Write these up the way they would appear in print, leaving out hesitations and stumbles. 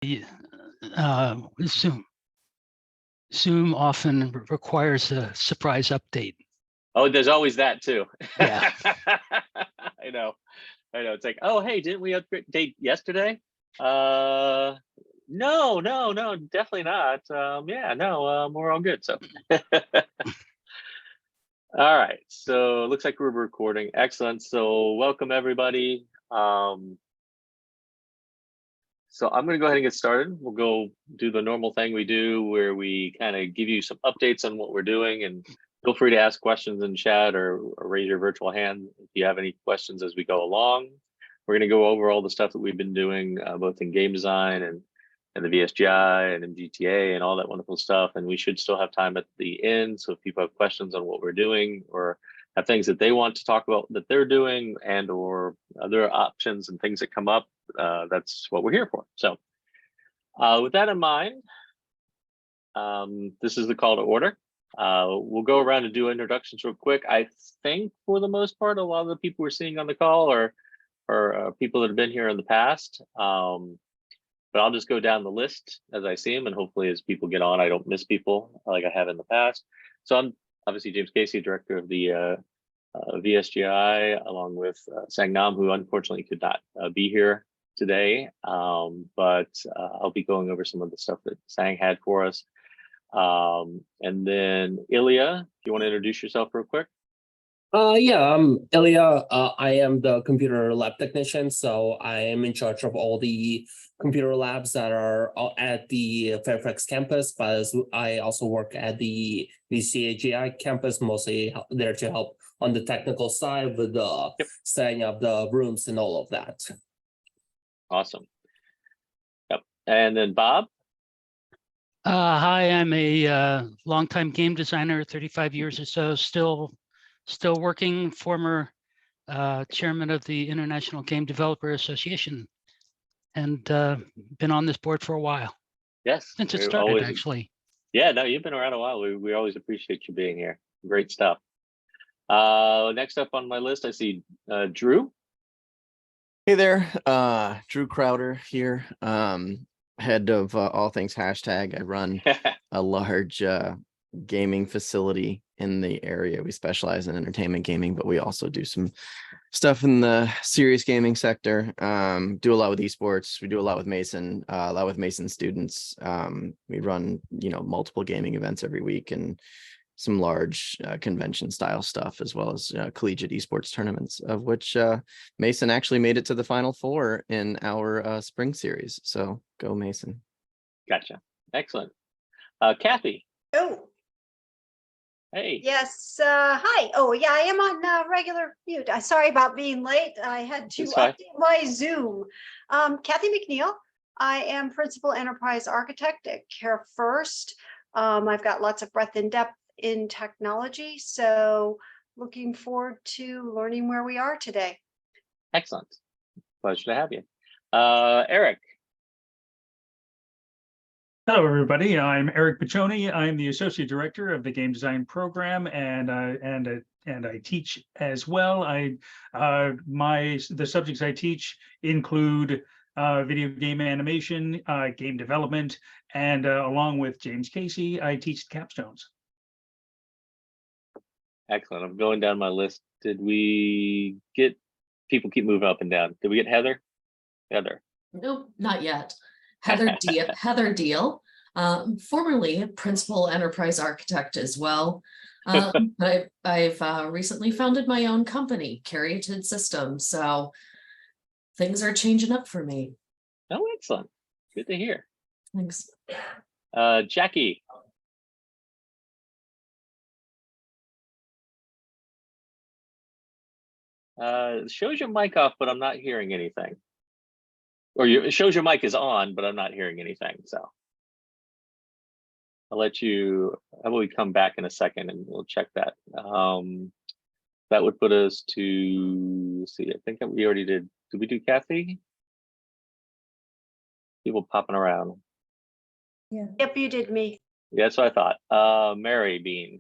Zoom. Zoom often requires a surprise update. Oh, there's always that too. Yeah. I know. It's like, oh, hey, didn't we update yesterday? No, definitely not. Yeah, no, we're all good. So, all right. So it looks like we're recording. Excellent. So welcome everybody. So I'm going to go ahead and get started. We'll go do the normal thing we do where we kind of give you some updates on what we're doing, and feel free to ask questions in chat or raise your virtual hand if you have any questions as we go along. We're going to go over all the stuff that we've been doing, both in game design and the VSGI and in GTA and all that wonderful stuff. And we should still have time at the end. So if people have questions on what we're doing or have things that they want to talk about that they're doing and or other options and things that come up, that's what we're here for. So with that in mind, this is the call to order. We'll go around and do introductions real quick. I think for the most part, a lot of the people we're seeing on the call are people that have been here in the past. But I'll just go down the list as I see them, and hopefully as people get on, I don't miss people like I have in the past. So I'm obviously James Casey, director of the VSGI, along with Sang Nam, who unfortunately could not be here today. But I'll be going over some of the stuff that Sang had for us. And then Ilya, if you want to introduce yourself real quick. Yeah, I'm Ilya. I am the computer lab technician, so I am in charge of all the computer labs that are at the Fairfax campus, but I also work at the VSGI campus, mostly there to help on the technical side with the setting up the rooms and all of that. Awesome. Yep. And then Bob. Hi, I'm a longtime game designer, 35 years or so, still working, former chairman of the International Game Developer Association, and been on this board for a while. Yes. Since it started, actually. Yeah, no, you've been around a while. We always appreciate you being here. Great stuff. Next up on my list, I see Drew. Hey there, Drew Crowder here, head of all things hashtag. I run a large gaming facility in the area. We specialize in entertainment gaming, but we also do some stuff in the serious gaming sector. Do a lot with esports. We do a lot with Mason, a lot with Mason students. We run, multiple gaming events every week and some large convention style stuff, as well as collegiate esports tournaments, of which Mason actually made it to the Final Four in our spring series. So go Mason. Gotcha. Excellent. Kathy. Oh. Hey. Yes. Hi. Oh, yeah, I am on regular mute. Sorry about being late. I had to update my Zoom. Kathy McNeil. I am Principal Enterprise Architect at Care First. I've got lots of breadth and depth in technology, so looking forward to learning where we are today. Excellent. Pleasure to have you. Eric. Hello, everybody. I'm Eric Piccioni. I'm the Associate Director of the Game Design Program, and I teach as well. The subjects I teach include video game animation, game development, and along with James Casey, I teach capstones. Excellent. I'm going down my list. Did we get people keep moving up and down? Did we get Heather? Heather. Nope, not yet. Heather Deal, formerly Principal Enterprise Architect as well. But I've recently founded my own company, Carieted Systems. So things are changing up for me. Oh, excellent. Good to hear. Thanks. Jackie. Shows your mic off, but I'm not hearing anything. Or it shows your mic is on, but I'm not hearing anything. So I'll let you, how about we come back in a second and we'll check that. That would put us to, let's see, I think we already did we do Kathy? People popping around. Yeah. Yep, you did me. Yeah, that's what I thought. Mary Bean.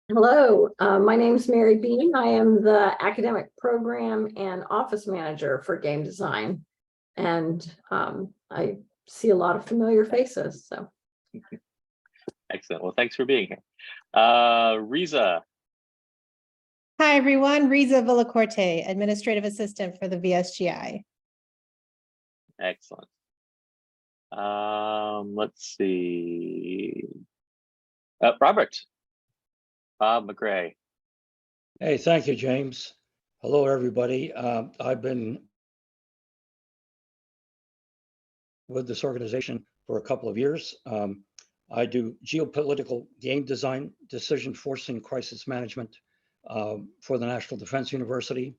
Hello, my name's Mary Bean. I am the academic program and office manager for game design. And I see a lot of familiar faces, so. Excellent. Well, thanks for being here. Riza. Hi, everyone. Riza Villacorte, Administrative Assistant for the VSGI. Excellent. Let's see. Robert. Bob McRae. Hey, thank you, James. Hello, everybody. I've been with this organization for a couple of years. I do geopolitical game design, decision forcing crisis management for the National Defense University,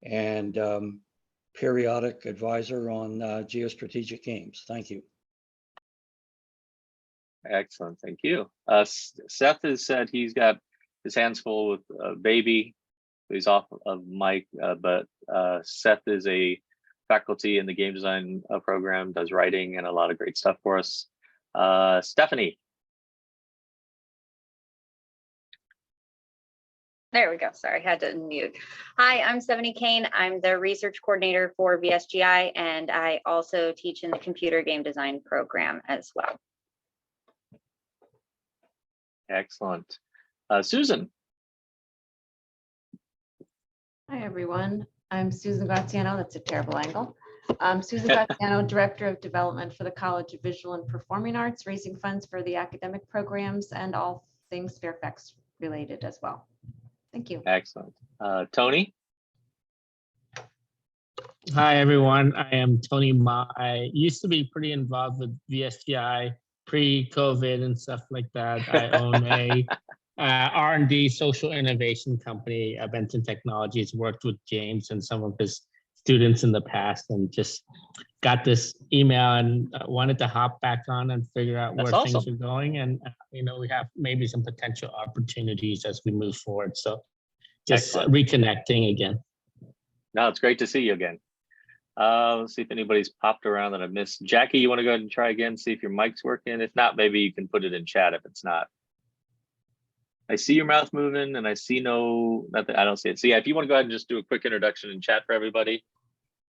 and periodic advisor on geostrategic games. Thank you. Excellent, thank you. Seth has said he's got his hands full with baby. He's off of mic, but Seth is a faculty in the game design program, does writing and a lot of great stuff for us. Stephanie. There we go. Sorry, I had to unmute. Hi, I'm Stephanie Kane. I'm the research coordinator for VSGI, and I also teach in the computer game design program as well. Excellent. Susan. Hi, everyone. I'm Susan Graziano. That's a terrible angle. I'm Susan Graziano, Director of Development for the College of Visual and Performing Arts, raising funds for the academic programs and all things Fairfax related as well. Thank you. Excellent. Tony. Hi, everyone. I am Tony Ma. I used to be pretty involved with VSGI pre-COVID and stuff like that. I own a R&D social innovation company, Benton Technologies, worked with James and some of his students in the past, and just got this email and wanted to hop back on and figure out where things are going. And, you know, we have maybe some potential opportunities as we move forward. So just reconnecting again. No, it's great to see you again. Let's see if anybody's popped around that I missed. Jackie, you want to go ahead and try again, see if your mic's working? If not, maybe you can put it in chat if it's not. I see your mouth moving and I see nothing. I don't see it. So yeah, if you want to go ahead and just do a quick introduction in chat for everybody,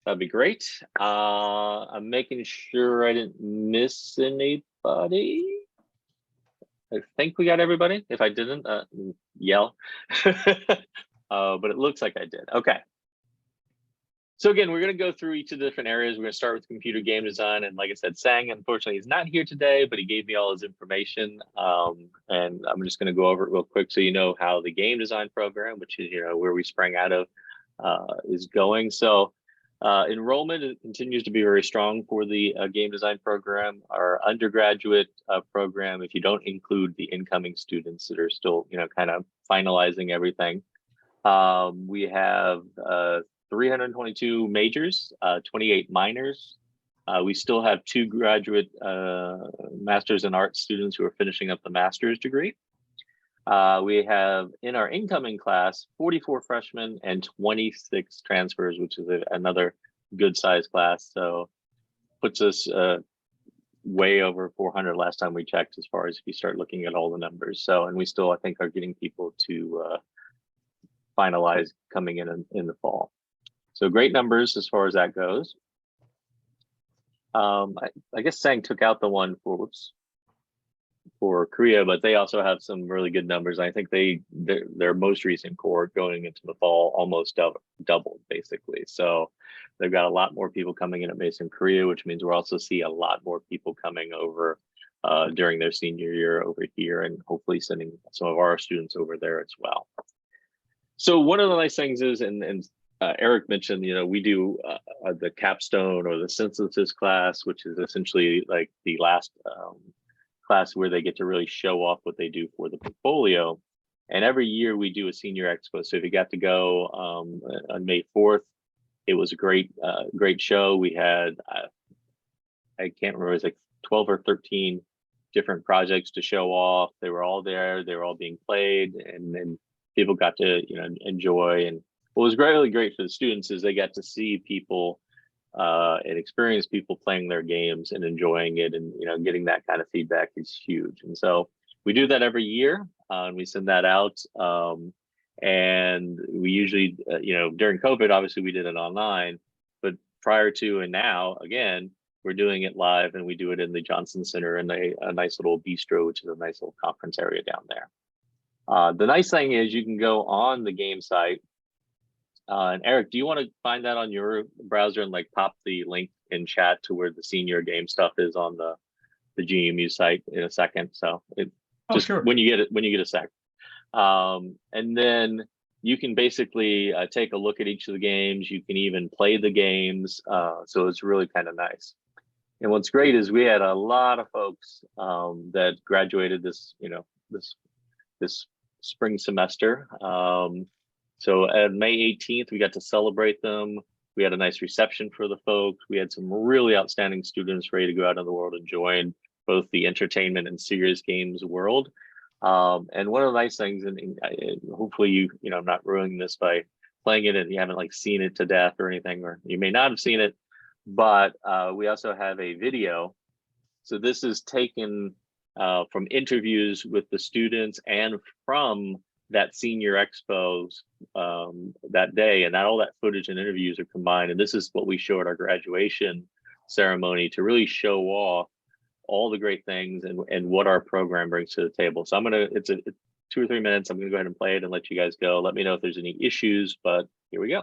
that'd be great. I'm making sure I didn't miss anybody. I think we got everybody. If I didn't, yell. But it looks like I did. Okay. So again, we're going to go through each of the different areas. We're going to start with computer game design. And like I said, Sang, unfortunately, is not here today, but he gave me all his information. And I'm just going to go over it real quick so you know how the game design program, which is where we sprang out of, is going. So enrollment continues to be very strong for the game design program. Our undergraduate program, if you don't include the incoming students that are still, kind of finalizing everything, we have 322 majors, 28 minors. We still have 2 graduate Masters in Arts students who are finishing up the master's degree. We have in our incoming class 44 freshmen and 26 transfers, which is another good size class. So puts us way over 400 last time we checked, as far as if you start looking at all the numbers. So, and we still, I think, are getting people to finalize coming in the fall. So great numbers as far as that goes. I guess Sang took out the one for Korea, but they also have some really good numbers. I think their most recent cohort going into the fall almost doubled basically. So they've got a lot more people coming in at Mason Korea, which means we'll also see a lot more people coming over during their senior year over here, and hopefully sending some of our students over there as well. So one of the nice things is, and Eric mentioned, we do the capstone or the synthesis class, which is essentially like the last class where they get to really show off what they do for the portfolio. And every year we do a senior expo. So if you got to go on May 4th, it was a great show. We had, I can't remember, it was like 12 or 13 different projects to show off. They were all there. They were all being played, and then people got to enjoy. And what was really great for the students is they got to see people and experience people playing their games and enjoying it, and getting that kind of feedback is huge. And so we do that every year. and we send that out. And we usually, during COVID, obviously we did it online, but prior to and now, again, we're doing it live, and we do it in the Johnson Center in a nice little bistro, which is a nice little conference area down there. The nice thing is you can go on the game site. And Eric, do you want to find that on your browser and like pop the link in chat to where the senior game stuff is on the GMU site in a second? So Sure. when you get a sec. And then you can basically take a look at each of the games. You can even play the games. So it's really kind of nice. And what's great is we had a lot of folks that graduated this spring semester. So at May 18th, we got to celebrate them. We had a nice reception for the folks. We had some really outstanding students ready to go out in the world and join both the entertainment and serious games world. And one of the nice things, and hopefully I'm not ruining this by playing it and you haven't like seen it to death or anything, or you may not have seen it, but we also have a video. So this is taken from interviews with the students and from that senior expos that day, and all that footage and interviews are combined. And this is what we show at our graduation ceremony to really show off all the great things and what our program brings to the table. So it's 2 or 3 minutes. I'm gonna go ahead and play it and let you guys go. Let me know if there's any issues, but here we go.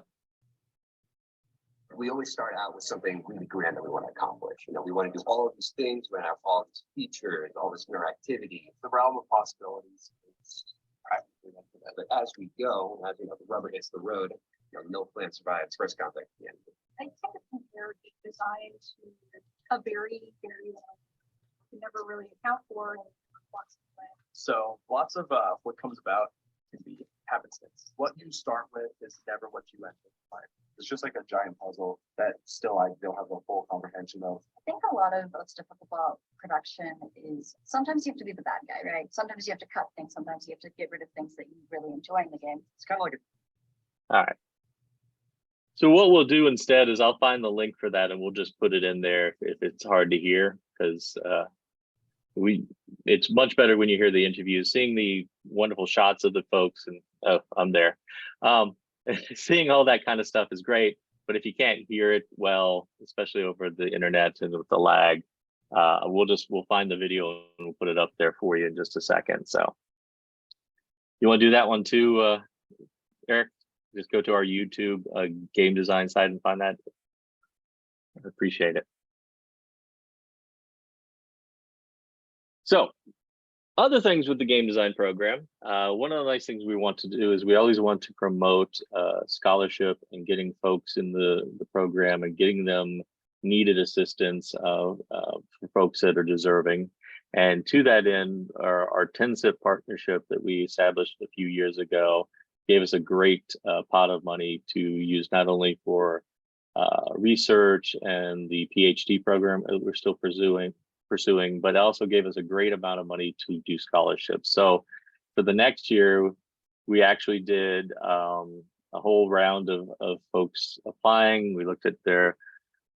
We always start out with something really grand that we want to accomplish. We want to do all of these things. We want to have all these features, all this interactivity. The realm of possibilities is practically like that. But as we go, as the rubber hits the road, no plan survives first contact at the end. I kind of compare design to a very, very you never really account for in lots of ways. So lots of what comes about can be happenstance. What you start with is never what you end with. It's just like a giant puzzle that still I don't have the full comprehension of. I think a lot of what's difficult about production is sometimes you have to be the bad guy, right? Sometimes you have to cut things. Sometimes you have to get rid of things that you really enjoy in the game. It's kind of like All right. So what we'll do instead is I'll find the link for that and we'll just put it in there if it's hard to hear, because it's much better when you hear the interviews, seeing the wonderful shots of the folks, and I'm there. Seeing all that kind of stuff is great, but if you can't hear it well, especially over the internet and with the lag, we'll find the video and we'll put it up there for you in just a second. So you want to do that one too, Eric? Just go to our YouTube game design site and find that. I appreciate it. So other things with the game design program, one of the nice things we want to do is we always want to promote scholarship and getting folks in the program and getting them needed assistance for folks that are deserving. And to that end, our 10-cent partnership that we established a few years ago gave us a great pot of money to use not only for research and the PhD program that we're still pursuing, but also gave us a great amount of money to do scholarships. So for the next year, we actually did a whole round of folks applying. We looked at their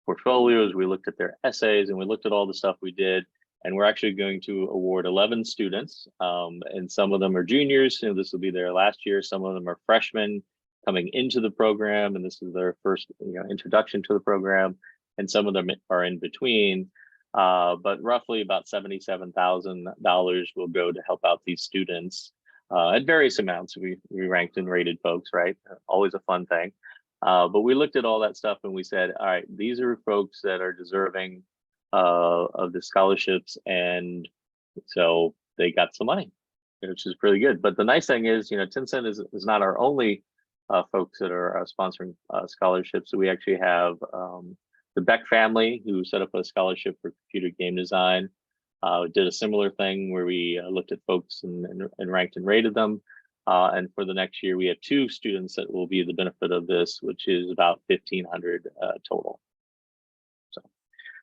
portfolios, we looked at their essays, and we looked at all the stuff we did. And we're actually going to award 11 students, and some of them are juniors, this will be their last year. Some of them are freshmen coming into the program, and this is their first introduction to the program. And some of them are in between. But roughly about $77,000 will go to help out these students at various amounts. We ranked and rated folks, right? Always a fun thing. But we looked at all that stuff and we said, all right, these are folks that are deserving of the scholarships, and so they got some money, which is pretty good. But the nice thing is, 10 Cent is not our only folks that are sponsoring scholarships. So we actually have the Beck family, who set up a scholarship for computer game design, did a similar thing where we looked at folks and ranked and rated them. And for the next year, we have 2 students that will be the benefit of this, which is about 1,500 total. So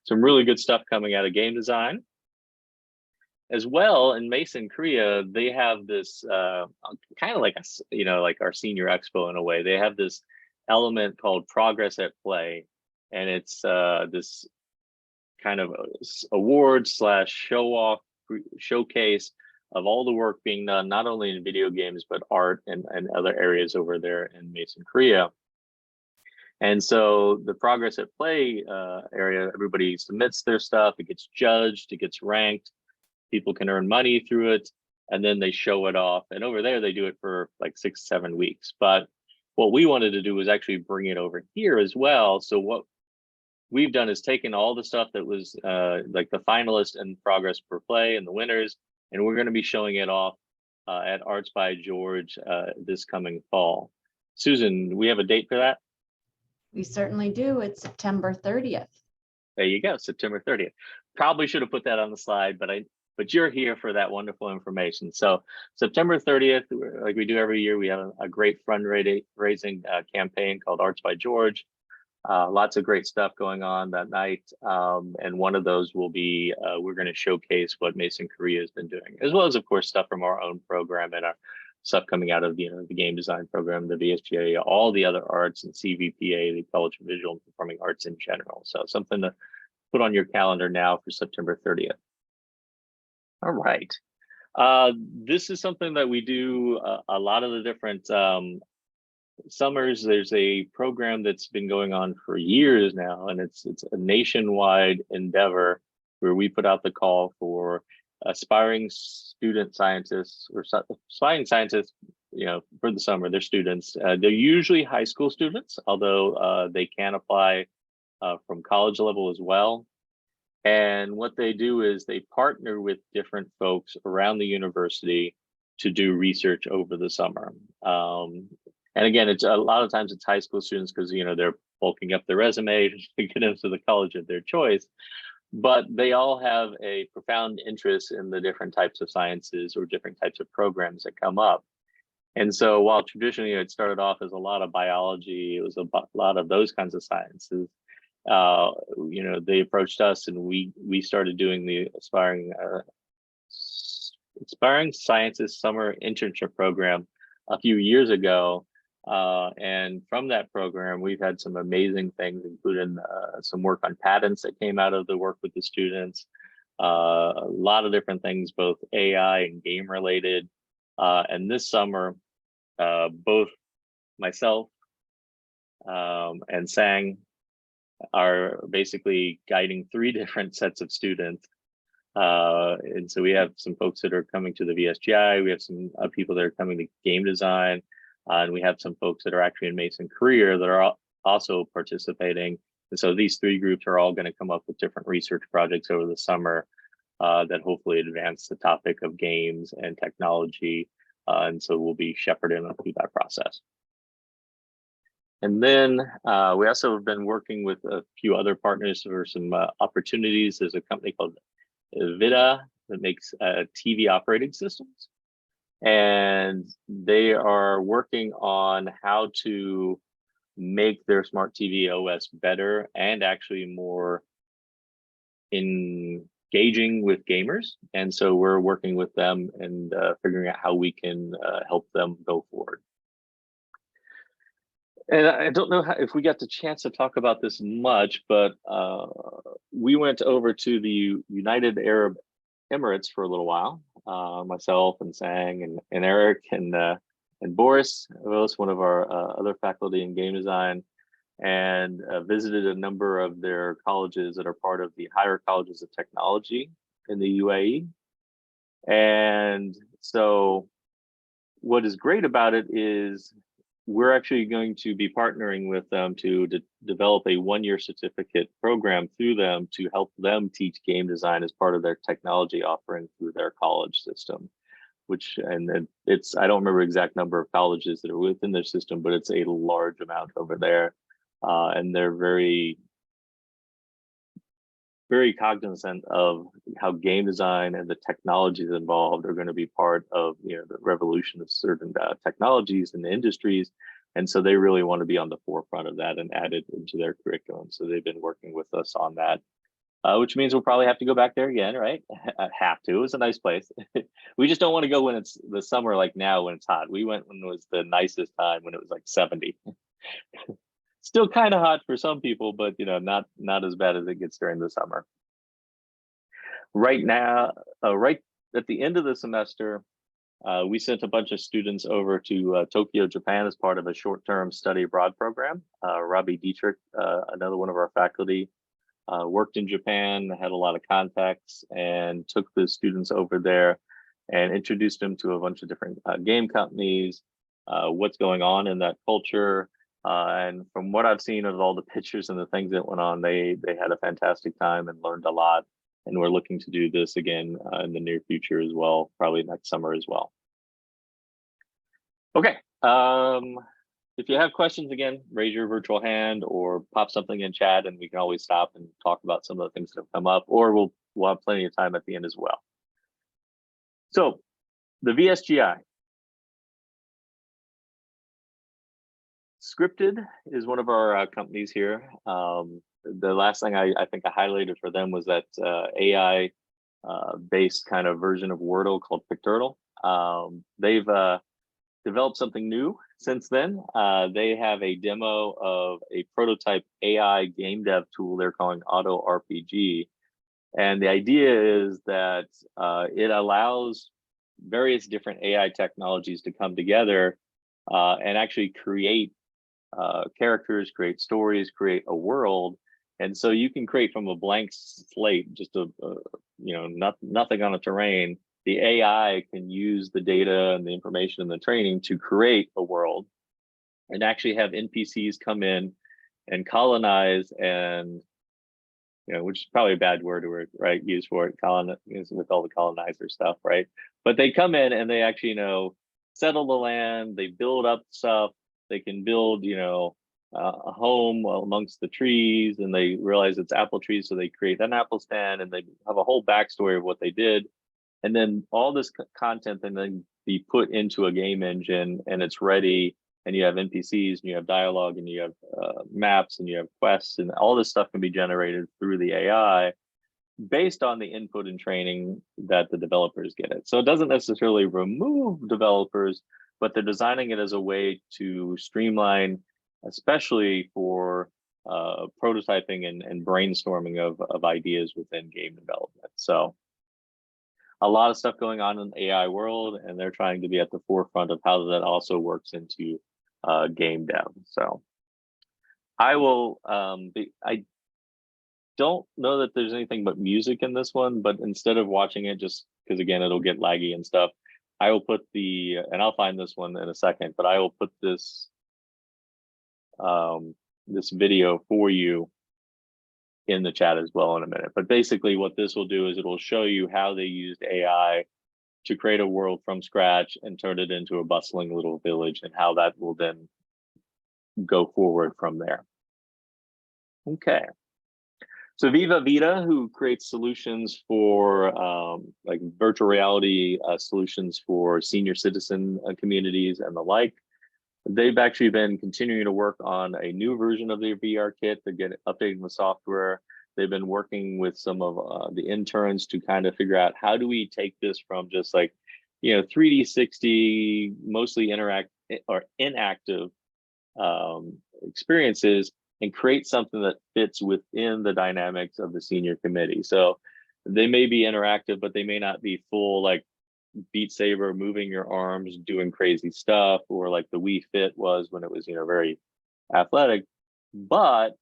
some really good stuff coming out of game design. As well, in Mason, Korea, they have this kind of like like our senior expo in a way. They have this element called Progress at Play. And it's this kind of award / show off showcase of all the work being done, not only in video games, but art and other areas over there in Mason, Korea. And so the progress at play area, everybody submits their stuff, it gets judged, it gets ranked, people can earn money through it, and then they show it off. And over there, they do it for like 6-7 weeks. But what we wanted to do was actually bring it over here as well. So what we've done is taken all the stuff that was like the finalists and progress per play and the winners, and we're going to be showing it off at Arts by George this coming fall. Susan, do we have a date for that? We certainly do. It's September 30th. There you go, September 30th. Probably should have put that on the slide, but you're here for that wonderful information. So September 30th, like we do every year, we have a great fundraising campaign called Arts by George. Lots of great stuff going on that night. And one of those will be, we're going to showcase what Mason Korea has been doing, as well as, of course, stuff from our own program and our stuff coming out of the game design program, the VSGI, all the other arts and CVPA, the College of Visual and Performing Arts in general. So something to put on your calendar now for September 30th. All right. This is something that we do a lot of the different summers. There's a program that's been going on for years now, and it's a nationwide endeavor where we put out the call for aspiring student scientists or aspiring scientists, for the summer. They're students. They're usually high school students, although they can apply from college level as well. And what they do is they partner with different folks around the university to do research over the summer. And again, it's a lot of times it's high school students because they're bulking up their resume to get into the college of their choice. But they all have a profound interest in the different types of sciences or different types of programs that come up. And so while traditionally it started off as a lot of biology, it was a lot of those kinds of sciences. They approached us and we started doing the aspiring sciences summer internship program a few years ago. And from that program, we've had some amazing things, including some work on patents that came out of the work with the students, a lot of different things, both AI and game related. And this summer, both myself and Sang are basically guiding 3 different sets of students. And so we have some folks that are coming to the VSGI, we have some people that are coming to game design, and we have some folks that are actually in Mason Career that are also participating. And so these 3 groups are all going to come up with different research projects over the summer that hopefully advance the topic of games and technology. And so we'll be shepherding them through that process. And then we also have been working with a few other partners for some opportunities. There's a company called Vida that makes TV operating systems. And they are working on how to make their smart TV OS better and actually more engaging with gamers. And so we're working with them and figuring out how we can help them go forward. And I don't know if we got the chance to talk about this much, but we went over to the United Arab Emirates for a little while. Myself and Sang and Eric and Boris, one of our other faculty in game design, and visited a number of their colleges that are part of the higher colleges of technology in the UAE. And so what is great about it is we're actually going to be partnering with them to develop a 1-year certificate program through them to help them teach game design as part of their technology offering through their college system, and it's, I don't remember exact number of colleges that are within their system, but it's a large amount over there. And they're very, very cognizant of how game design and the technologies involved are going to be part of the revolution of certain technologies and industries. And so they really want to be on the forefront of that and add it into their curriculum. So they've been working with us on that, which means we'll probably have to go back there again, right? Have to. It's a nice place. We just don't want to go when it's the summer like now when it's hot. We went when it was the nicest time when it was like 70. Still kind of hot for some people, but not as bad as it gets during the summer. Right now, at the end of the semester, we sent a bunch of students over to Tokyo, Japan as part of a short-term study abroad program. Robbie Dietrich, another one of our faculty, worked in Japan, had a lot of contacts, and took the students over there and introduced them to a bunch of different game companies, what's going on in that culture. And from what I've seen of all the pictures and the things that went on, they had a fantastic time and learned a lot. And we're looking to do this again in the near future as well, probably next summer as well. Okay, if you have questions, again, raise your virtual hand or pop something in chat, and we can always stop and talk about some of the things that have come up, or we'll have plenty of time at the end as well. So the VSGI. Scripted is one of our companies here. The last thing I think I highlighted for them was that AI based kind of version of Wordle called Picturtle. They've developed something new since then. They have a demo of a prototype AI game dev tool they're calling Auto RPG. And the idea is that it allows various different AI technologies to come together and actually create characters, create stories, create a world. And so you can create from a blank slate, just nothing on a terrain. The AI can use the data and the information and the training to create a world and actually have NPCs come in and colonize and, which is probably a bad word, right? Used for it, colonize with all the colonizer stuff, right? But they come in and they actually, settle the land, they build up stuff, they can build, a home amongst the trees, and they realize it's apple trees, so they create an apple stand, and they have a whole backstory of what they did. And then all this content can then be put into a game engine, and it's ready, and you have NPCs, and you have dialogue, and you have maps, and you have quests, and all this stuff can be generated through the AI based on the input and training that the developers get it. So it doesn't necessarily remove developers, but they're designing it as a way to streamline, especially for prototyping and brainstorming of ideas within game development. So a lot of stuff going on in the AI world, and they're trying to be at the forefront of how that also works into game dev. So I will I don't know that there's anything but music in this one, but instead of watching it, just because again it'll get laggy and stuff, I will put and I'll find this one in a second, but I will put this this video for you in the chat as well in a minute. But basically what this will do is it will show you how they used AI to create a world from scratch and turn it into a bustling little village, and how that will then go forward from there. Okay. So Viva Vida, who creates solutions for like virtual reality solutions for senior citizen communities and the like, they've actually been continuing to work on a new version of their VR kit. They're getting updating the software. They've been working with some of the interns to kind of figure out how do we take this from just like, 3D 60, mostly inactive experiences, and create something that fits within the dynamics of the senior committee. So they may be interactive, but they may not be full like Beat Saber, moving your arms, doing crazy stuff, or like the Wii Fit was when it was, very athletic, but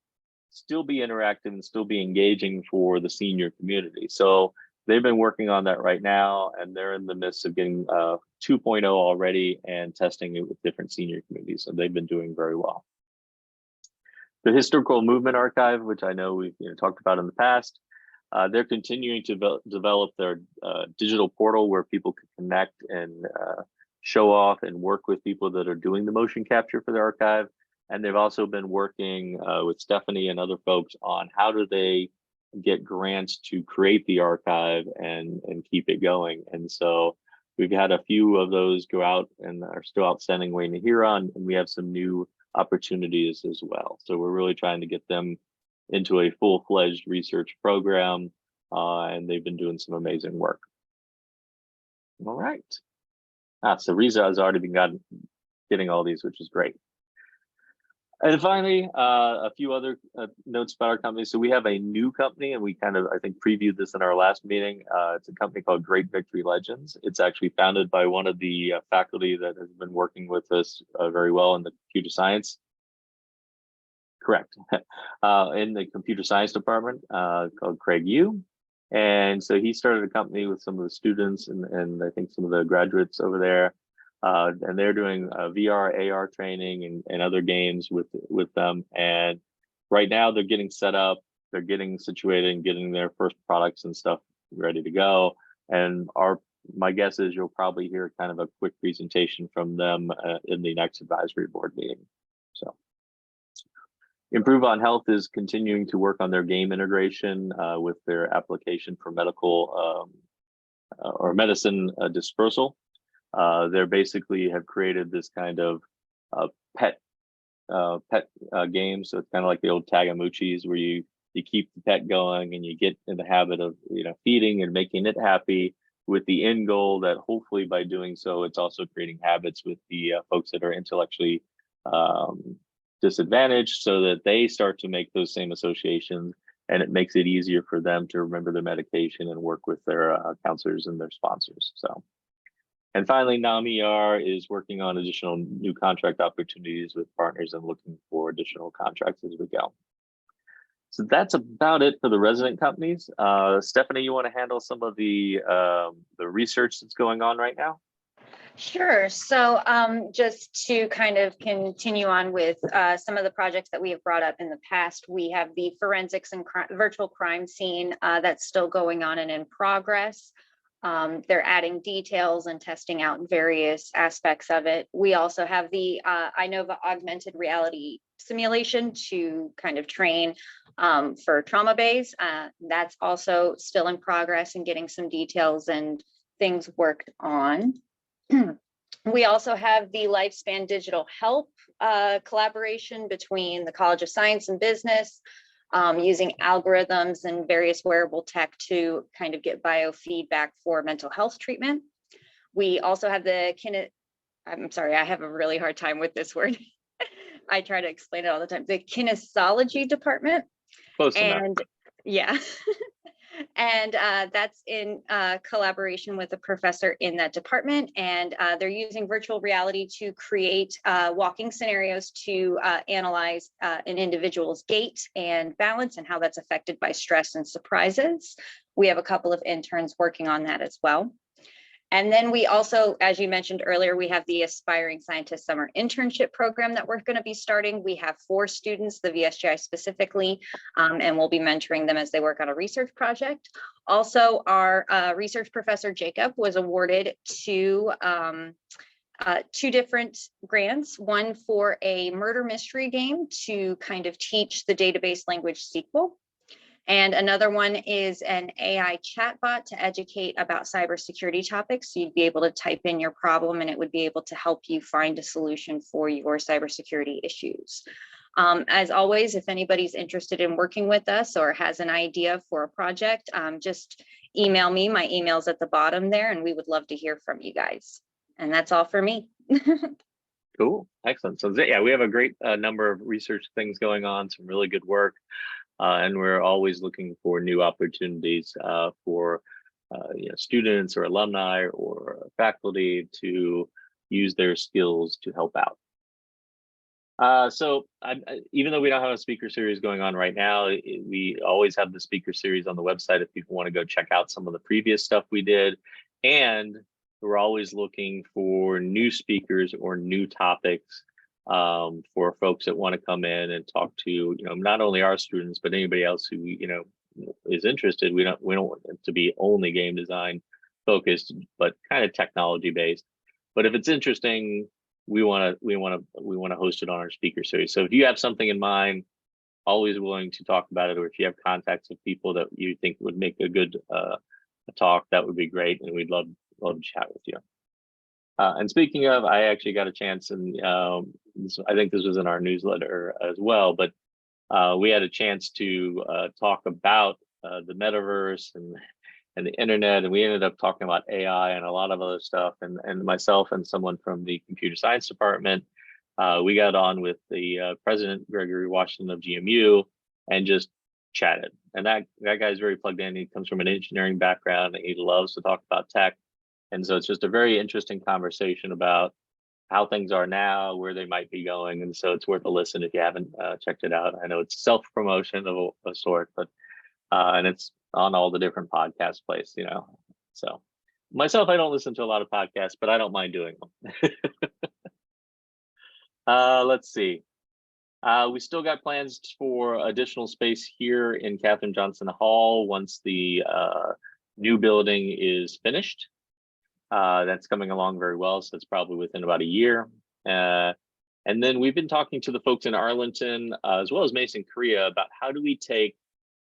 still be interactive and still be engaging for the senior community. So they've been working on that right now, and they're in the midst of getting 2.0 already and testing it with different senior communities. So they've been doing very well. The Historical Movement Archive, which I know we've talked about in the past, they're continuing to develop their digital portal where people can connect and show off and work with people that are doing the motion capture for the archive. And they've also been working with Stephanie and other folks on how do they get grants to create the archive and keep it going. And so we've had a few of those go out and are still outstanding, waiting to hear on, and we have some new opportunities as well. So we're really trying to get them into a full-fledged research program, and they've been doing some amazing work. All right. So Riza has already been getting all these, which is great. And finally, a few other notes about our company. So we have a new company, and we kind of, I think, previewed this in our last meeting. It's a company called Great Victory Legends. It's actually founded by one of the faculty that has been working with us very well in the computer science. Correct. In the computer science department called Craig Yu. And so he started a company with some of the students and I think some of the graduates over there. And they're doing VR, AR training and other games with them. And right now they're getting set up, they're getting situated and getting their first products and stuff ready to go. And my guess is you'll probably hear kind of a quick presentation from them in the next advisory board meeting. So Improve on Health is continuing to work on their game integration with their application for medical or medicine dispersal. They're basically have created this kind of pet game. So it's kind of like the old Tagamuchis where you keep the pet going and you get in the habit of feeding and making it happy, with the end goal that hopefully by doing so, it's also creating habits with the folks that are intellectually disadvantaged, so that they start to make those same associations, and it makes it easier for them to remember their medication and work with their counselors and their sponsors. So, and finally, NAMIR is working on additional new contract opportunities with partners and looking for additional contracts as we go. So that's about it for the resident companies. Stephanie, you want to handle some of the research that's going on right now? Sure. So just to kind of continue on with some of the projects that we have brought up in the past, we have the forensics and virtual crime scene that's still going on and in progress. They're adding details and testing out various aspects of it. We also have the INOVA augmented reality simulation to kind of train for trauma bays. That's also still in progress and getting some details and things worked on. We also have the Lifespan Digital Help collaboration between the College of Science and Business, using algorithms and various wearable tech to kind of get biofeedback for mental health treatment. We also have the I'm sorry, I have a really hard time with this word. I try to explain it all the time. The kinesiology department. Close enough. Yeah. And that's in collaboration with a professor in that department. And they're using virtual reality to create walking scenarios to analyze an individual's gait and balance and how that's affected by stress and surprises. We have a couple of interns working on that as well. And then we also, as you mentioned earlier, we have the Aspiring Scientist Summer Internship Program that we're going to be starting. We have 4 students, the VSGI specifically, and we'll be mentoring them as they work on a research project. Also, our research professor, Jacob, was awarded 2 different grants, one for a murder mystery game to kind of teach the database language SQL. And another one is an AI chatbot to educate about cybersecurity topics. So you'd be able to type in your problem and it would be able to help you find a solution for your cybersecurity issues. As always, if anybody's interested in working with us or has an idea for a project, just email me. My email's at the bottom there, and we would love to hear from you guys. And that's all for me. Cool, excellent. So yeah, we have a great number of research things going on, some really good work. And we're always looking for new opportunities for students or alumni or faculty to use their skills to help out. So even though we don't have a speaker series going on right now, we always have the speaker series on the website if people want to go check out some of the previous stuff we did. And we're always looking for new speakers or new topics for folks that want to come in and talk to not only our students but anybody else who is interested. We don't want it to be only game design focused, but kind of technology based. But if it's interesting, we want to host it on our speaker series. So if you have something in mind, always willing to talk about it, or if you have contacts of people that you think would make a good talk, that would be great, and we'd love to chat with you. And speaking of, I actually got a chance, and I think this was in our newsletter as well, but we had a chance to talk about the metaverse and the internet, and we ended up talking about AI and a lot of other stuff. And myself and someone from the computer science department we got on with the President Gregory Washington of GMU and just chatted. And that guy's very plugged in. He comes from an engineering background and he loves to talk about tech. And so it's just a very interesting conversation about how things are now, where they might be going. And so it's worth a listen if you haven't checked it out. I know it's self-promotion of a sort, but and it's on all the different podcast places, you know. So myself, I don't listen to a lot of podcasts, but I don't mind doing them. Let's see. We still got plans for additional space here in Katherine Johnson Hall once the new building is finished. That's coming along very well, so it's probably within about a year. And then we've been talking to the folks in Arlington, as well as Mason, Korea, about how do we take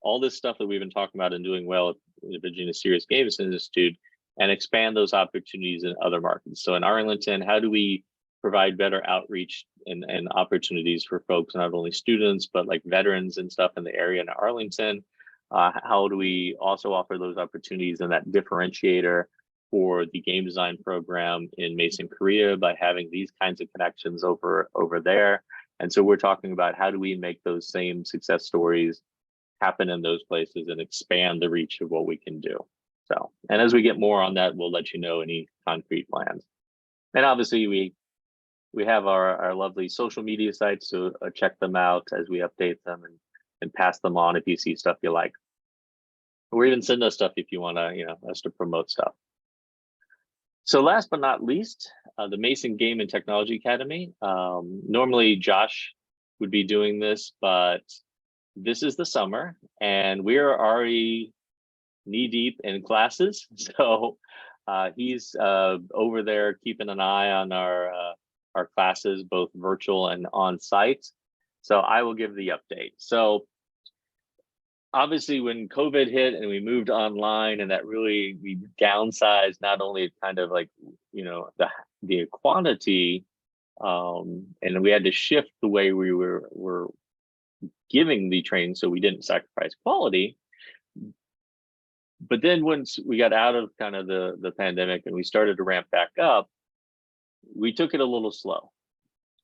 all this stuff that we've been talking about and doing well at the Virginia Serious Games Institute and expand those opportunities in other markets. So in Arlington, how do we provide better outreach and opportunities for folks, not only students, but like veterans and stuff in the area in Arlington? How do we also offer those opportunities and that differentiator for the game design program in Mason, Korea by having these kinds of connections over there? And so we're talking about how do we make those same success stories happen in those places and expand the reach of what we can do. So, and as we get more on that, we'll let you know any concrete plans. And obviously we have our lovely social media sites, so check them out as we update them and pass them on if you see stuff you like. Or even send us stuff if you want to, you know, us to promote stuff. So last but not least, the Mason Game and Technology Academy. Normally Josh would be doing this, but this is the summer and we are already knee deep in classes. So he's over there keeping an eye on our classes, both virtual and on site. So I will give the update. So obviously when COVID hit and we moved online, and that really, we downsized not only kind of like, you know, the quantity, and we had to shift the way we were giving the training so we didn't sacrifice quality. But then once we got out of kind of the pandemic and we started to ramp back up, we took it a little slow.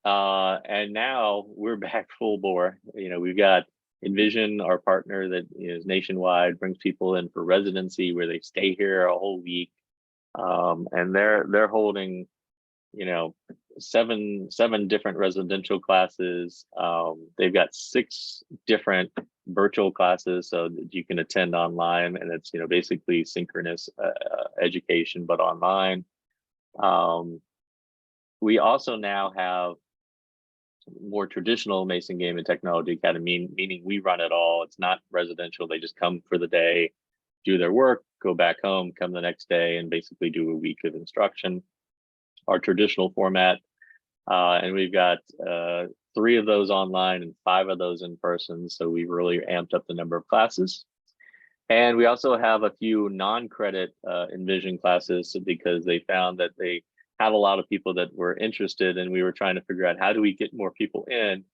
And now we're back full bore. You know, we've got Envision, our partner that is nationwide, brings people in for residency where they stay here a whole week. And they're holding, you know, seven different residential classes. They've got 6 different virtual classes so that you can attend online, and it's, you know, basically synchronous education but online. We also now have more traditional Mason Game and Technology Academy, meaning we run it all. It's not residential. They just come for the day, do their work, go back home, come the next day, and basically do a week of instruction. Our traditional format, and we've got 3 of those online and 5 of those in person. So we've really amped up the number of classes. And we also have a few non-credit Envision classes because they found that they had a lot of people that were interested, and we were trying to figure out how do we get more people in.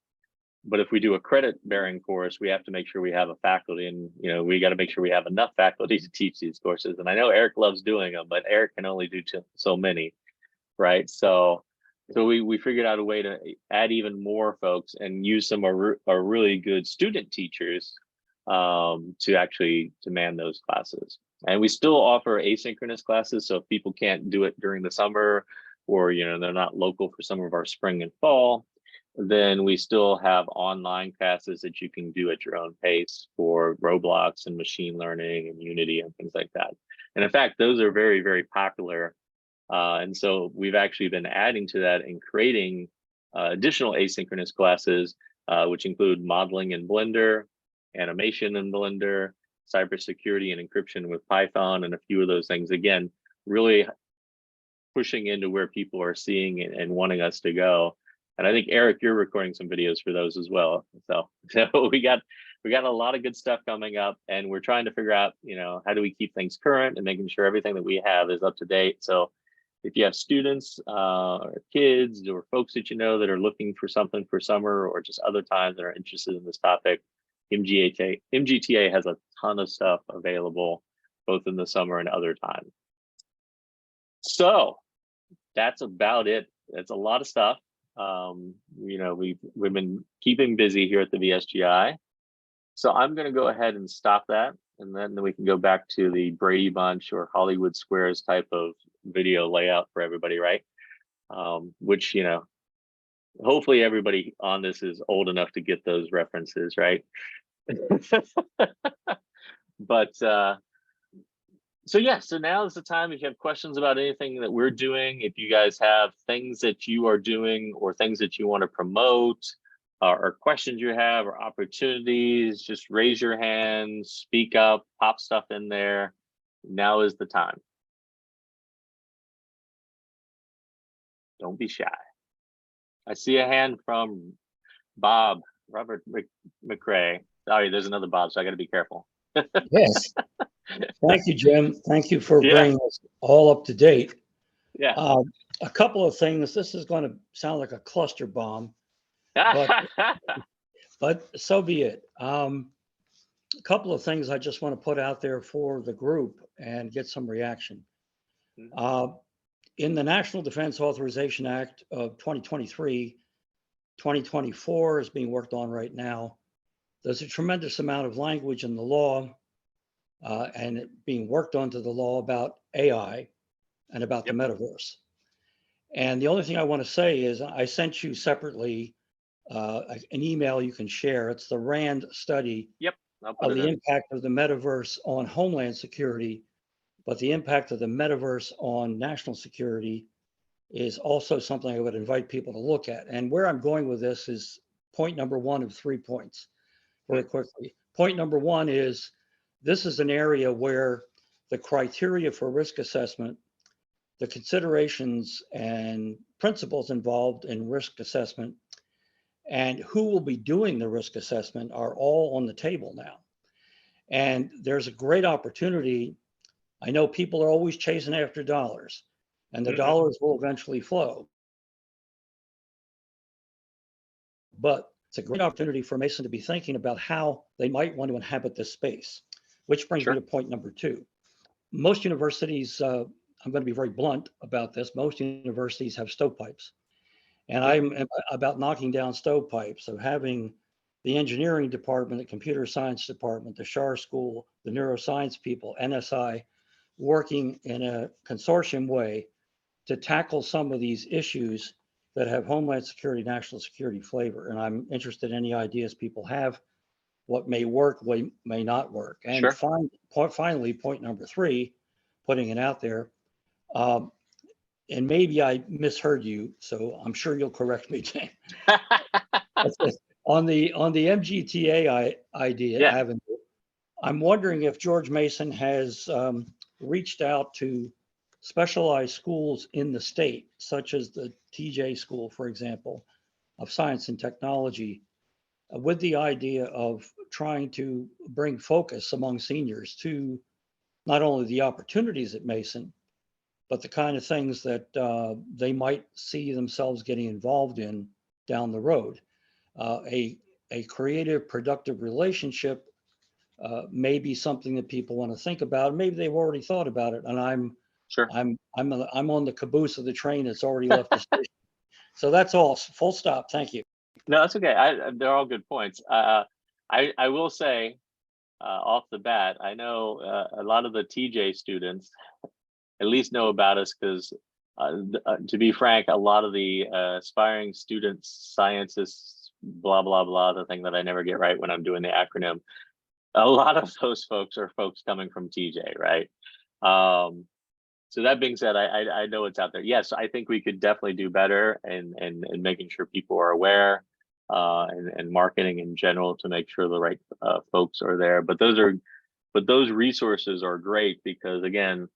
But if we do a credit bearing course, we have to make sure we have a faculty, and, you know, we got to make sure we have enough faculty to teach these courses. And I know Eric loves doing them, but Eric can only do so many, right? So we figured out a way to add even more folks and use some are really good student teachers to actually man those classes. And we still offer asynchronous classes. So if people can't do it during the summer, or, you know, they're not local for some of our spring and fall, then we still have online classes that you can do at your own pace for Roblox and machine learning and Unity and things like that. And in fact, those are very, very popular. And so we've actually been adding to that and creating additional asynchronous classes, which include modeling in Blender, animation in Blender, cybersecurity and encryption with Python, and a few of those things. Again, really pushing into where people are seeing and wanting us to go. And I think, Eric, you're recording some videos for those as well. So we got a lot of good stuff coming up, and we're trying to figure out, you know, how do we keep things current and making sure everything that we have is up to date. So if you have students or kids or folks that you know that are looking for something for summer or just other times that are interested in this topic, MGTA has a ton of stuff available both in the summer and other times. So that's about it. It's a lot of stuff. You know, we've been keeping busy here at the VSGI. So I'm going to go ahead and stop that, and then we can go back to the Brady Bunch or Hollywood Squares type of video layout for everybody, right? Which, you know, hopefully everybody on this is old enough to get those references, right? But so yeah, so now is the time. If you have questions about anything that we're doing, if you guys have things that you are doing or things that you want to promote, or questions you have or opportunities, just raise your hand, speak up, pop stuff in there. Now is the time. Don't be shy. I see a hand from Robert McCrae. Sorry, there's another Bob, so I got to be careful. Yes. Thank you, Jim. Thank you for Yeah. bringing us all up to date. Yeah. A couple of things. This is going to sound like a cluster bomb, but so be it. A couple of things I just want to put out there for the group and get some reaction. In the National Defense Authorization Act of 2023, 2024 is being worked on right now. There's a tremendous amount of language in the law and it being worked onto the law about AI and about the metaverse. And the only thing I want to say is I sent you separately an email you can share. It's the RAND study of the impact of the metaverse on homeland security, but the impact of the metaverse on national security is also something I would invite people to look at. And where I'm going with this is point number one of 3 points very quickly. Point number one is this is an area where the criteria for risk assessment, the considerations and principles involved in risk assessment, and who will be doing the risk assessment are all on the table now. And there's a great opportunity. I know people are always chasing after dollars, and the dollars will eventually flow. But it's a great opportunity for Mason to be thinking about how they might want to inhabit this space, which brings me to point number two. Most universities, I'm going to be very blunt about this, most universities have stovepipes. And I'm about knocking down stovepipes, of having the engineering department, the computer science department, the SHAR school, the neuroscience people, NSI, working in a consortium way to tackle some of these issues that have homeland security, national security flavor. And I'm interested in any ideas people have, what may work, what may not work. And finally, point number three, putting it out there, and maybe I misheard you, so I'm sure you'll correct me, Jane. On the MGTA idea avenue, I'm wondering if George Mason has reached out to specialized schools in the state, such as the TJ School, for example, of Science and Technology, with the idea of trying to bring focus among seniors to not only the opportunities at Mason, but the kind of things that they might see themselves getting involved in down the road. A creative, productive relationship may be something that people want to think about. Maybe they've already thought about it, and I'm on the caboose of the train that's already left the station. So that's all. Full stop. Thank you. No, that's okay. They're all good points. I will say off the bat, I know a lot of the TJ students at least know about us because, to be frank, a lot of the aspiring students, scientists, blah, blah, blah, the thing that I never get right when I'm doing the acronym, a lot of those folks are folks coming from TJ, right? So that being said, I know it's out there. Yes, I think we could definitely do better in making sure people are aware and marketing in general to make sure the right folks are there. But those resources are great because, again,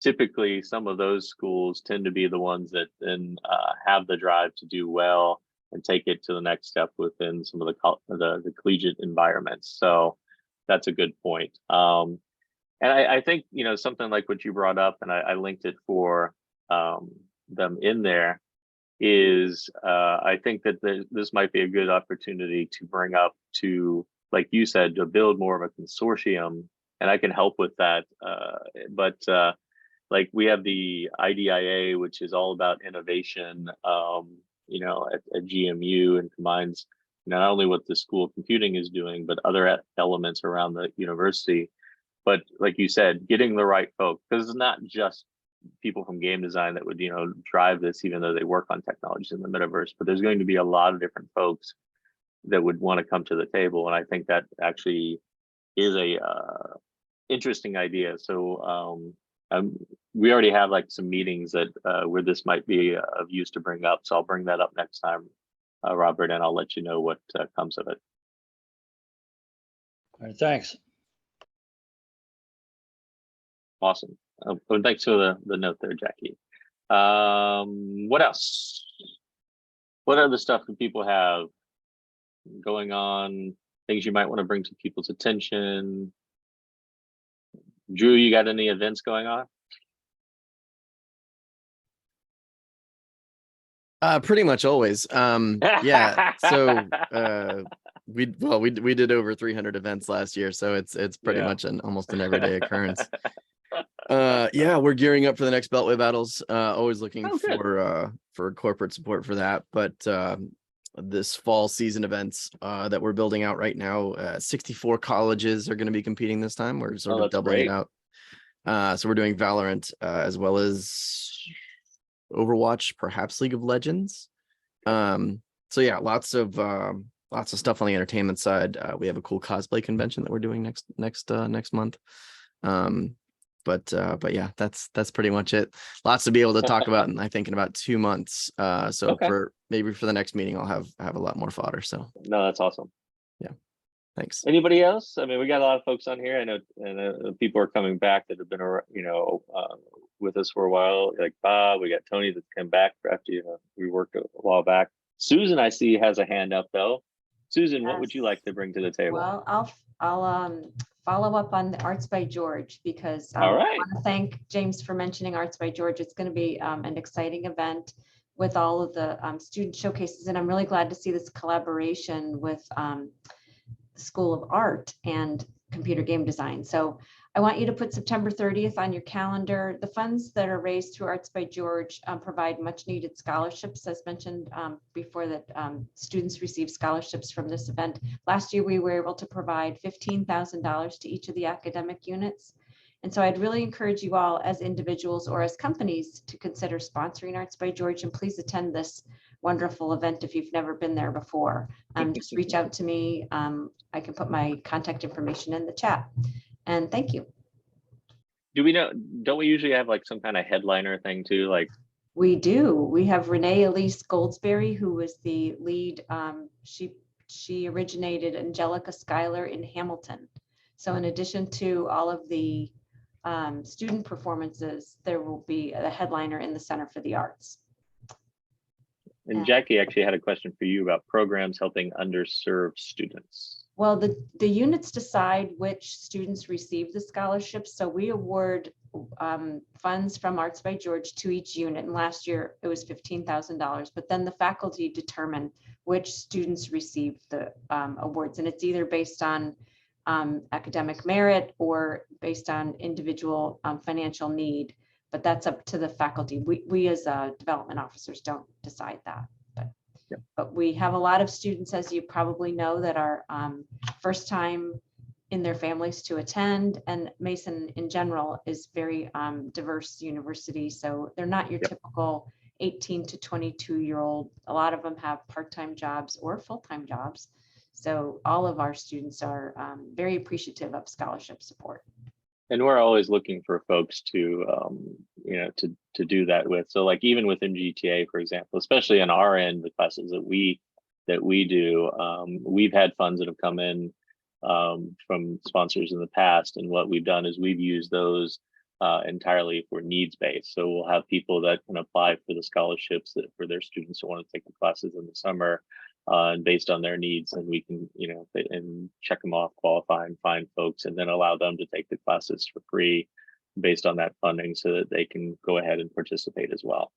typically some of those schools tend to be the ones that then have the drive to do well and take it to the next step within some of the collegiate environments. So that's a good point. And I think, you know, something like what you brought up, and I linked it for them in there, is I think that this might be a good opportunity to bring up to, like you said, to build more of a consortium, and I can help with that. But like we have the IDIA, which is all about innovation at GMU, and combines not only what the school of computing is doing, but other elements around the university. But like you said, getting the right folk, because it's not just people from game design that would drive this, even though they work on technologies in the metaverse, but there's going to be a lot of different folks that would want to come to the table. And I think that actually is a interesting idea. So we already have like some meetings that where this might be of use to bring up. So I'll bring that up next time, Robert, and I'll let you know what comes of it. All right, thanks. Awesome. Thanks for the note there, Jackie. What else? What other stuff do people have going on? Things you might want to bring to people's attention? Drew, you got any events going on? Pretty much always. Yeah. So we did over 300 events last year, so it's pretty much almost an everyday occurrence. Yeah, we're gearing up for the next Beltway battles. Always looking for corporate support for that. But this fall season events that we're building out right now, 64 colleges are going to be competing this time. We're sort of doubling it out. So we're doing Valorant as well as Overwatch, perhaps League of Legends. So yeah, lots of stuff on the entertainment side. We have a cool cosplay convention that we're doing next month. But yeah, that's pretty much it. Lots to be able to talk about, and I think in about 2 months. So for the next meeting, I'll have a lot more fodder. So no, that's awesome. Yeah, thanks. Anybody else? I mean, we got a lot of folks on here. I know people are coming back that have been with us for a while. Like Bob, we got Tony that came back after we worked a while back. Susan, I see, has a hand up though. Susan, what would you like to bring to the table? Well, I'll follow up on the Arts by George, because I All right. want to thank James for mentioning Arts by George. It's going to be an exciting event with all of the student showcases, and I'm really glad to see this collaboration with the School of Art and Computer Game Design. So I want you to put September 30th on your calendar. The funds that are raised through Arts by George provide much needed scholarships, as mentioned before, that students receive scholarships from this event. Last year, we were able to provide $15,000 to each of the academic units. And so I'd really encourage you all as individuals or as companies to consider sponsoring Arts by George, and please attend this wonderful event if you've never been there before. Just reach out to me. I can put my contact information in the chat. And thank you. Do we know? Don't we usually have like some kind of headliner thing too? Like we do. We have Renee Elise Goldsberry, who was the lead. She originated Angelica Schuyler in Hamilton. So in addition to all of the student performances, there will be a headliner in the Center for the Arts. And Jackie actually had a question for you about programs helping underserved students. Well, the units decide which students receive the scholarships. So we award funds from Arts by George to each unit. And last year it was $15,000, but then the faculty determine which students receive the awards. And it's either based on academic merit or based on individual financial need, but that's up to the faculty. We as development officers don't decide that. But we have a lot of students, as you probably know, that are first time in their families to attend, and Mason in general is very diverse university. So they're not your typical 18 to 22-year-old. A lot of them have part-time jobs or full-time jobs. So all of our students are very appreciative of scholarship support. And we're always looking for folks to, to do that with. So like even within GTA, for example, especially on our end, the classes that we do, we've had funds that have come in from sponsors in the past. And what we've done is we've used those entirely for needs-based. So we'll have people that can apply for the scholarships for their students who want to take the classes in the summer. And based on their needs, and we can, and check them off, qualify and find folks, and then allow them to take the classes for free based on that funding so that they can go ahead and participate as well.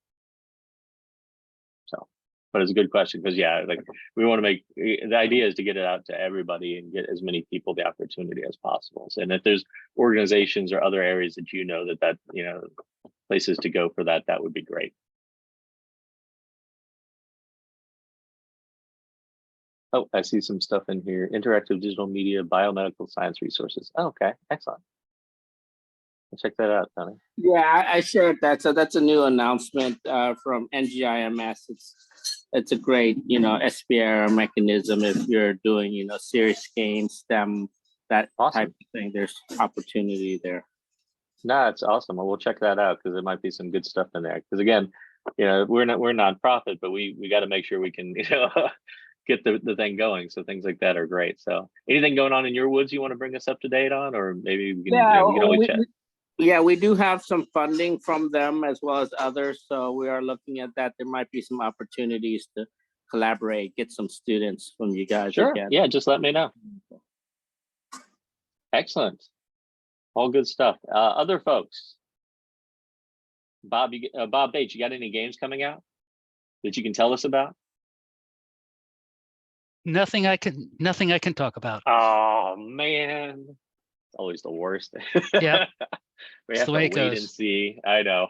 So, but it's a good question because like we want to make, the idea is to get it out to everybody and get as many people the opportunity as possible. So, and if there's organizations or other areas that that places to go for that would be great. Oh, I see some stuff in here. Interactive digital media, biomedical science resources. Oh, okay, excellent. I'll check that out, Tony. Yeah, I shared that. So that's a new announcement from NGIMS. It's a great, SPR mechanism if you're doing, serious games, STEM, that type of thing. There's opportunity there. No, it's awesome. Well, we'll check that out because there might be some good stuff in there. Because again, we're a nonprofit, but we got to make sure we can, get the thing going. So things like that are great. So anything going on in your woods you want to bring us up to date on, or maybe we can, we can always chat. Yeah, we do have some funding from them as well as others. So we are looking at that. There might be some opportunities to collaborate, get some students from you guys. Sure. Again. Yeah, just let me know. Excellent. All good stuff. Other folks. Bob Bates, you got any games coming out that you can tell us about? Nothing I can talk about. Oh man, it's always the worst. Yeah. We have to wait and see. I know.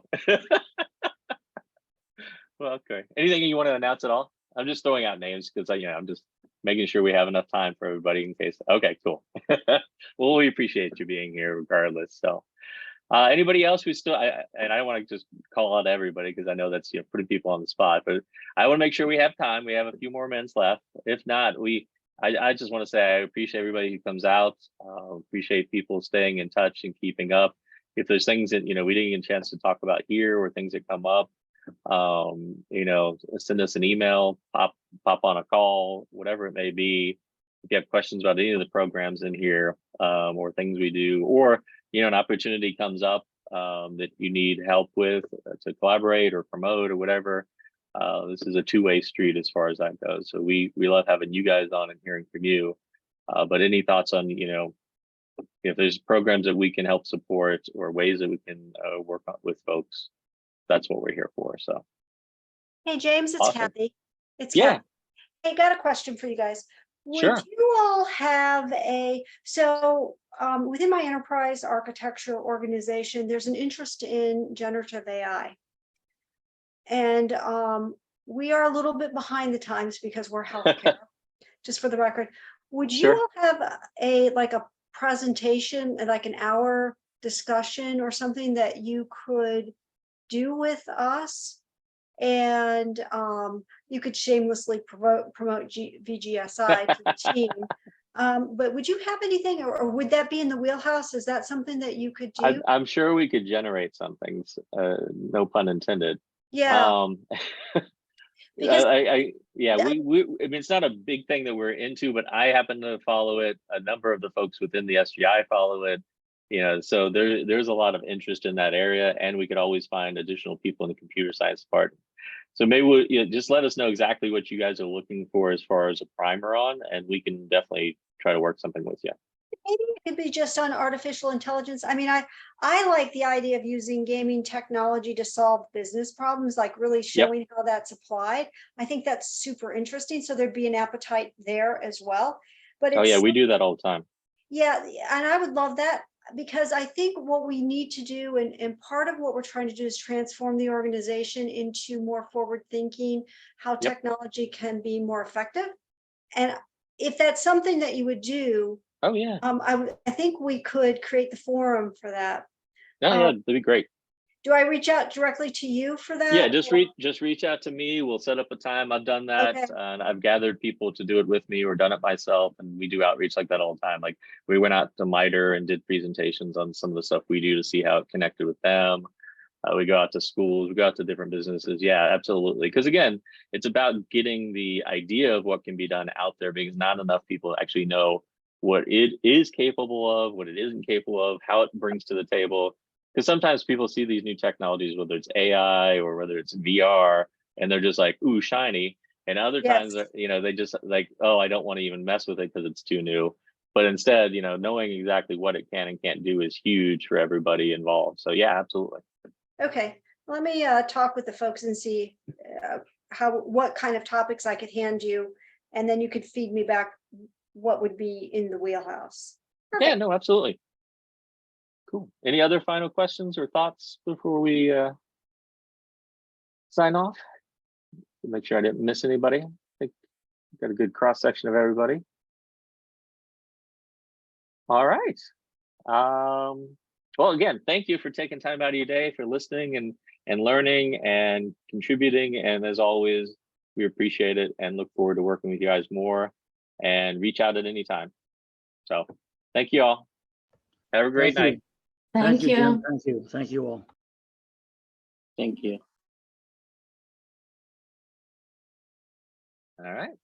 Well, okay. Anything you want to announce at all? I'm just throwing out names because I'm just making sure we have enough time for everybody in case. Okay, cool. Well, we appreciate you being here regardless. So anybody else who's still, and I don't want to just call out everybody because I know that's putting people on the spot, but I want to make sure we have time. We have a few more minutes left. If not, I just want to say I appreciate everybody who comes out. Appreciate people staying in touch and keeping up. If there's things that we didn't get a chance to talk about here or things that come up, send us an email, pop on a call, whatever it may be. If you have questions about any of the programs in here, or things we do, or an opportunity comes up that you need help with to collaborate or promote or whatever, this is a two-way street as far as that goes. So we love having you guys on and hearing from you. But any thoughts on if there's programs that we can help support or ways that we can work on with folks, that's what we're here for. So Hey, James, it's awesome. Kathy. It's Yeah. Kathy. Hey, got a question for you guys. Would Sure. you all have within my enterprise architecture organization, there's an interest in generative AI. And we are a little bit behind the times because we're healthcare, just for the record. Would you all have a presentation, like an hour discussion or something that you could do with us? And you could shamelessly promote VGSI to the team. But would you have anything, or would that be in the wheelhouse? Is that something that you could do? I'm sure we could generate something, no pun intended. Yeah. Because I mean, it's not a big thing that we're into, but I happen to follow it. A number of the folks within the SGI follow it. So there's a lot of interest in that area, and we could always find additional people in the computer science department. So maybe just let us know exactly what you guys are looking for as far as a primer on, and we can definitely try to work something with you. Maybe it could be just on artificial intelligence. I mean, I like the idea of using gaming technology to solve business problems, like really showing how that's applied. I think that's super interesting. So there'd be an appetite there as well. But we do that all the time. Yeah, and I would love that, because I think what we need to do, and part of what we're trying to do, is transform the organization into more forward thinking, how technology can be more effective. And if that's something that you would do, I think we could create the forum for that. That'd be great. Do I reach out directly to you for that? Yeah, just reach out to me. We'll set up a time. I've done that, and I've gathered people to do it with me or done it myself, and we do outreach like that all the time. Like we went out to MITRE and did presentations on some of the stuff we do to see how it connected with them. We go out to schools, we go out to different businesses. Yeah, absolutely. Because again, it's about getting the idea of what can be done out there, because not enough people actually know what it is capable of, what it isn't capable of, how it brings to the table. Because sometimes people see these new technologies, whether it's AI or whether it's VR, and they're just like, ooh, shiny. And other times, they just like, oh, I don't want to even mess with it because it's too new. But instead, knowing exactly what it can and can't do is huge for everybody involved. So yeah, absolutely. Okay, let me talk with the folks and see what kind of topics I could hand you, and then you could feed me back what would be in the wheelhouse. Yeah, no, absolutely. Cool. Any other final questions or thoughts before we sign off? Make sure I didn't miss anybody. I think Got a good cross section of everybody. All right. Well, again, thank you for taking time out of your day for listening and learning and contributing. And as always, we appreciate it and look forward to working with you guys more, and reach out at any time. So thank you all. Have a great night. Thank you. Jim. Thank you. Thank you all. Thank you. All right.